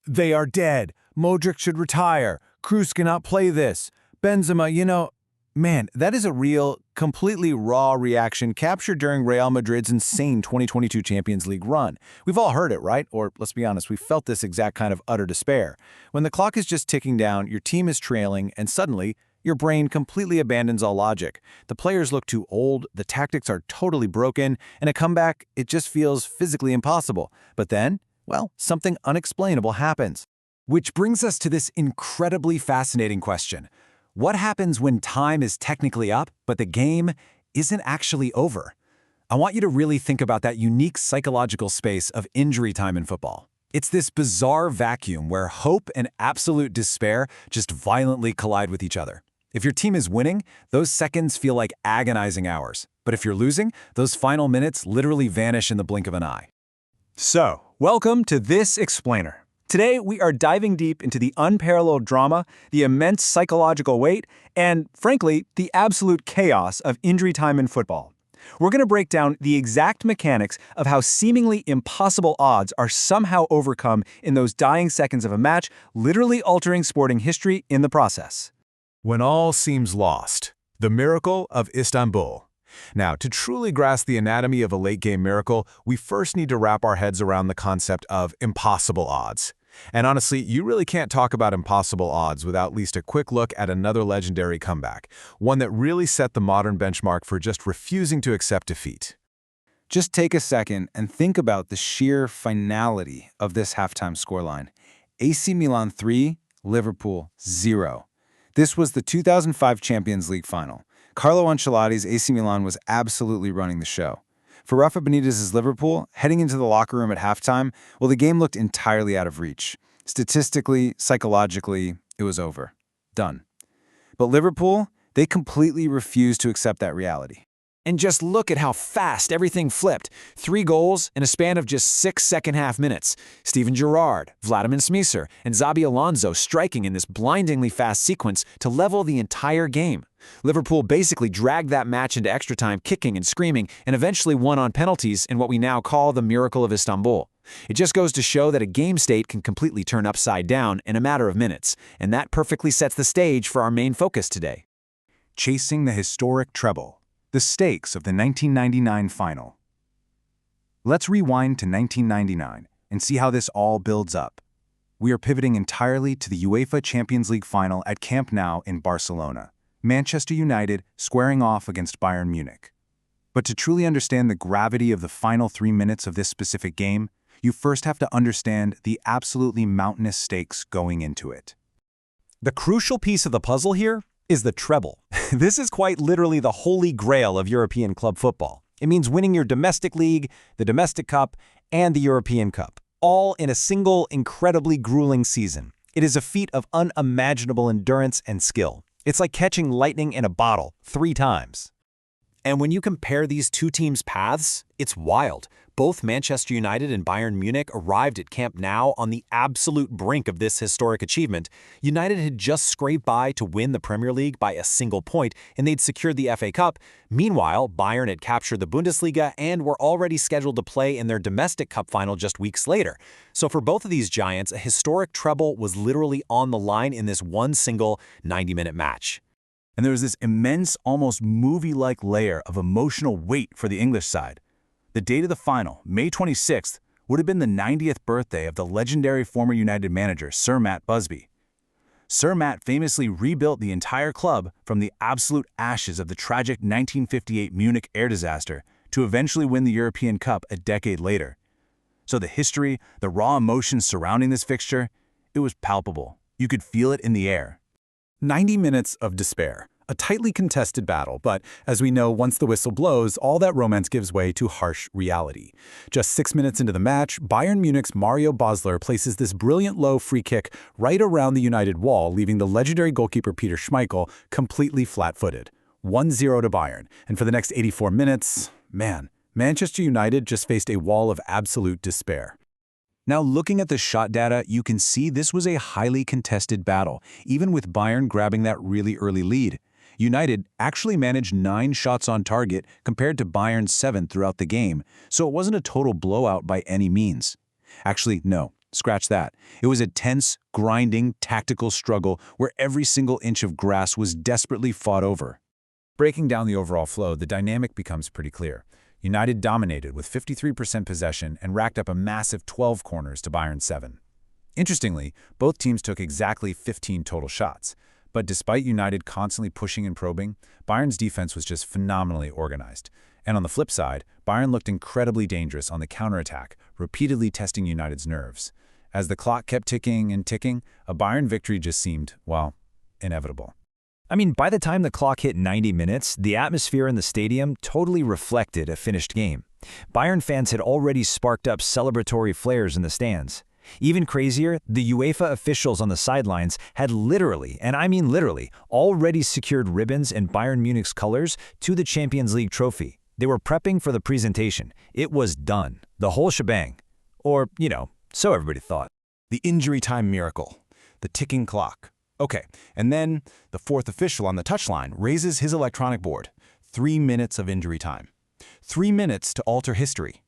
They are dead. Modric should retire. Kroos cannot play this. Benzema, man, that is a real, completely raw reaction captured during Real Madrid's insane 2022 Champions League run. We've all heard it, right? Or let's be honest, we felt this exact kind of utter despair. When the clock is just ticking down, your team is trailing, and suddenly, your brain completely abandons all logic. The players look too old, the tactics are totally broken, and a comeback, it just feels physically impossible. But then, well, something unexplainable happens. Which brings us to this incredibly fascinating question. What happens when time is technically up, but the game isn't actually over? I want you to really think about that unique psychological space of injury time in football. It's this bizarre vacuum where hope and absolute despair just violently collide with each other. If your team is winning, those seconds feel like agonizing hours. But if you're losing, those final minutes literally vanish in the blink of an eye. So, welcome to This Explainer. Today, we are diving deep into the unparalleled drama, the immense psychological weight, and, frankly, the absolute chaos of injury time in football. We're going to break down the exact mechanics of how seemingly impossible odds are somehow overcome in those dying seconds of a match, literally altering sporting history in the process. When all seems lost, the miracle of Istanbul. Now, to truly grasp the anatomy of a late-game miracle, we first need to wrap our heads around the concept of impossible odds. And honestly, you really can't talk about impossible odds without at least a quick look at another legendary comeback, one that really set the modern benchmark for just refusing to accept defeat. Just take a second and think about the sheer finality of this halftime scoreline. AC Milan 3, Liverpool 0. This was the 2005 Champions League Final. Carlo Ancelotti's AC Milan was absolutely running the show. For Rafa Benitez's Liverpool, heading into the locker room at halftime, well, the game looked entirely out of reach. Statistically, psychologically, it was over. Done. But Liverpool, they completely refused to accept that reality. And just look at how fast everything flipped. 3 goals in a span of just 6 second-half minutes. Steven Gerrard, Vladimir Smisser, and Xabi Alonso striking in this blindingly fast sequence to level the entire game. Liverpool basically dragged that match into extra time, kicking and screaming, and eventually won on penalties in what we now call the miracle of Istanbul. It just goes to show that a game state can completely turn upside down in a matter of minutes, and that perfectly sets the stage for our main focus today. Chasing the historic treble. The stakes of the 1999 final. Let's rewind to 1999 and see how this all builds up. We are pivoting entirely to the UEFA Champions League Final at Camp Nou in Barcelona. Manchester United squaring off against Bayern Munich. But to truly understand the gravity of the final 3 minutes of this specific game, you first have to understand the absolutely mountainous stakes going into it. The crucial piece of the puzzle here is the treble. This is quite literally the holy grail of European club football. It means winning your domestic league, the domestic cup, and the European Cup, all in a single, incredibly grueling season. It is a feat of unimaginable endurance and skill. It's like catching lightning in a bottle 3 times. And when you compare these two teams' paths, it's wild. Both Manchester United and Bayern Munich arrived at Camp Nou on the absolute brink of this historic achievement. United had just scraped by to win the Premier League by a single point, and they'd secured the FA Cup. Meanwhile, Bayern had captured the Bundesliga and were already scheduled to play in their domestic cup final just weeks later. So for both of these giants, a historic treble was literally on the line in this one single 90-minute match. And there was this immense, almost movie-like layer of emotional weight for the English side. The date of the final, May 26th, would have been the 90th birthday of the legendary former United manager, Sir Matt Busby. Sir Matt famously rebuilt the entire club from the absolute ashes of the tragic 1958 Munich air disaster to eventually win the European Cup a decade later. So the history, the raw emotions surrounding this fixture, it was palpable. You could feel it in the air. 90 minutes of despair. A tightly contested battle, but as we know, once the whistle blows, all that romance gives way to harsh reality. Just 6 minutes into the match, Bayern Munich's Mario Basler places this brilliant low free kick right around the United wall, leaving the legendary goalkeeper Peter Schmeichel completely flat-footed. 1-0 to Bayern, and for the next 84 minutes, man, Manchester United just faced a wall of absolute despair. Now looking at the shot data, you can see this was a highly contested battle, even with Bayern grabbing that really early lead. United actually managed 9 shots on target compared to Bayern's 7 throughout the game, so it wasn't a total blowout by any means. Actually, no. Scratch that. It was a tense, grinding, tactical struggle where every single inch of grass was desperately fought over. Breaking down the overall flow, the dynamic becomes pretty clear. United dominated with 53% possession and racked up a massive 12 corners to Bayern's 7. Interestingly, both teams took exactly 15 total shots. But despite United constantly pushing and probing, Bayern's defense was just phenomenally organized. And on the flip side, Bayern looked incredibly dangerous on the counterattack, repeatedly testing United's nerves. As the clock kept ticking and ticking, a Bayern victory just seemed, well, inevitable. I mean, by the time the clock hit 90 minutes, the atmosphere in the stadium totally reflected a finished game. Bayern fans had already sparked up celebratory flares in the stands. Even crazier, the UEFA officials on the sidelines had literally, and I mean literally, already secured ribbons in Bayern Munich's colors to the Champions League trophy. They were prepping for the presentation. It was done. The whole shebang. Or, so everybody thought. The injury time miracle. The ticking clock. Okay, and then the fourth official on the touchline raises his electronic board. 3 minutes of injury time. 3 minutes to alter history.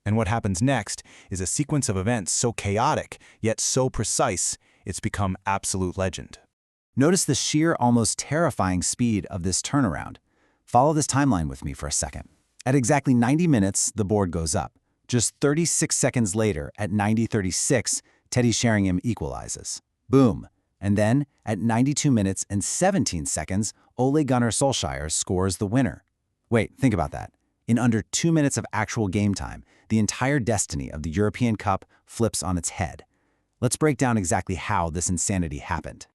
And what happens next is a sequence of events so chaotic, yet so precise, it's become absolute legend. Notice the sheer, almost terrifying speed of this turnaround. Follow this timeline with me for a second. At exactly 90 minutes, the board goes up. Just 36 seconds later, at 90:36, Teddy Sheringham equalizes. Boom. And then, at 92 minutes and 17 seconds, Ole Gunnar Solskjær scores the winner. Wait, think about that. In under 2 minutes of actual game time, the entire destiny of the European Cup flips on its head. Let's break down exactly how this insanity happened.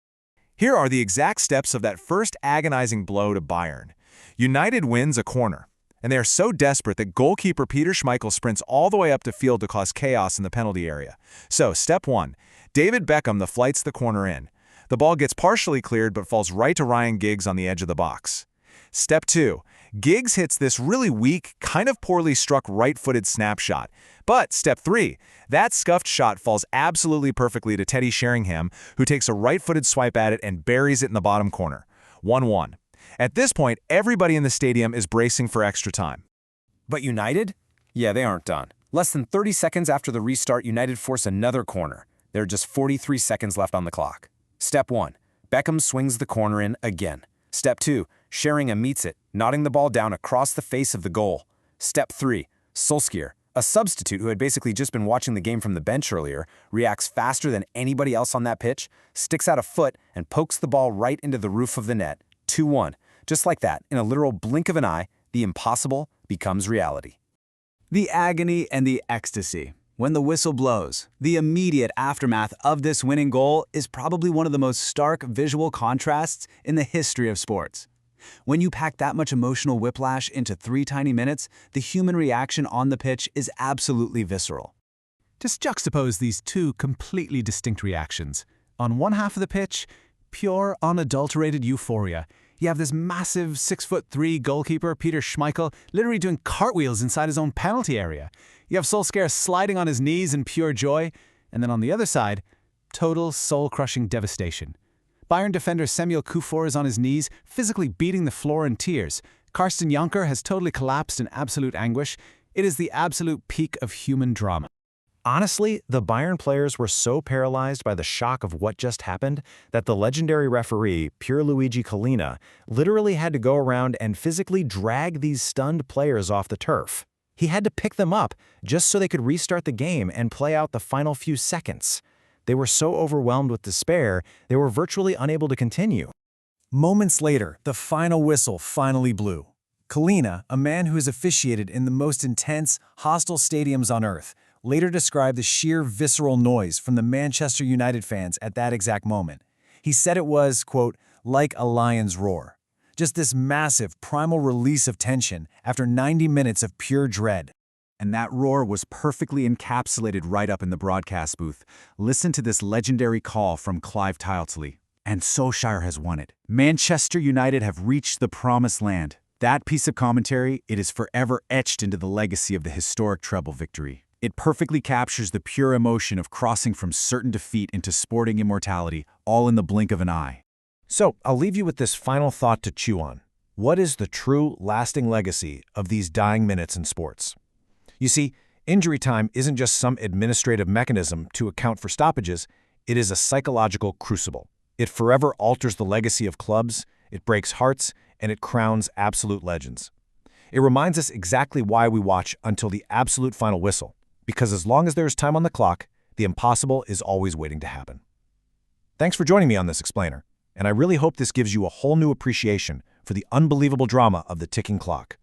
Here are the exact steps of that first agonizing blow to Bayern. United wins a corner, and they are so desperate that goalkeeper Peter Schmeichel sprints all the way up the field to cause chaos in the penalty area. So, step 1. David Beckham flights the corner in. The ball gets partially cleared but falls right to Ryan Giggs on the edge of the box. Step 2. Giggs hits this really weak, kind of poorly struck right-footed snapshot. But step 3. That scuffed shot falls absolutely perfectly to Teddy Sheringham, who takes a right-footed swipe at it and buries it in the bottom corner. 1-1. At this point, everybody in the stadium is bracing for extra time. But United? Yeah, they aren't done. Less than 30 seconds after the restart, United force another corner. There are just 43 seconds left on the clock. Step 1. Beckham swings the corner in again. Step 2. Sheringham meets it, nodding the ball down across the face of the goal. Step 3. Solskjaer, a substitute who had basically just been watching the game from the bench earlier, reacts faster than anybody else on that pitch, sticks out a foot, and pokes the ball right into the roof of the net. 2-1. Just like that, in a literal blink of an eye, the impossible becomes reality. The agony and the ecstasy. When the whistle blows, the immediate aftermath of this winning goal is probably one of the most stark visual contrasts in the history of sports. When you pack that much emotional whiplash into 3 tiny minutes, the human reaction on the pitch is absolutely visceral. Just juxtapose these two completely distinct reactions. On one half of the pitch, pure, unadulterated euphoria. You have this massive 6'3" goalkeeper, Peter Schmeichel, literally doing cartwheels inside his own penalty area. You have Solskjaer sliding on his knees in pure joy. And then on the other side, total soul-crushing devastation. Bayern defender Samuel Kuffour is on his knees, physically beating the floor in tears. Carsten Jonker has totally collapsed in absolute anguish. It is the absolute peak of human drama. Honestly, the Bayern players were so paralyzed by the shock of what just happened that the legendary referee, Pierluigi Collina, literally had to go around and physically drag these stunned players off the turf. He had to pick them up just so they could restart the game and play out the final few seconds. They were so overwhelmed with despair, they were virtually unable to continue. Moments later, the final whistle finally blew. Collina, a man who has officiated in the most intense, hostile stadiums on earth, later described the sheer visceral noise from the Manchester United fans at that exact moment. He said it was, quote, like a lion's roar. Just this massive, primal release of tension after 90 minutes of pure dread. And that roar was perfectly encapsulated right up in the broadcast booth. Listen to this legendary call from Clive Tyldesley. And Solskjaer has won it. Manchester United have reached the promised land. That piece of commentary, it is forever etched into the legacy of the historic treble victory. It perfectly captures the pure emotion of crossing from certain defeat into sporting immortality, all in the blink of an eye. So, I'll leave you with this final thought to chew on. What is the true, lasting legacy of these dying minutes in sports? You see, Injury time isn't just some administrative mechanism to account for stoppages, it is a psychological crucible. It forever alters the legacy of clubs, it breaks hearts, and it crowns absolute legends. It reminds us exactly why we watch until the absolute final whistle, because as long as there is time on the clock, the impossible is always waiting to happen. Thanks for joining me on this explainer, and I really hope this gives you a whole new appreciation for the unbelievable drama of the ticking clock.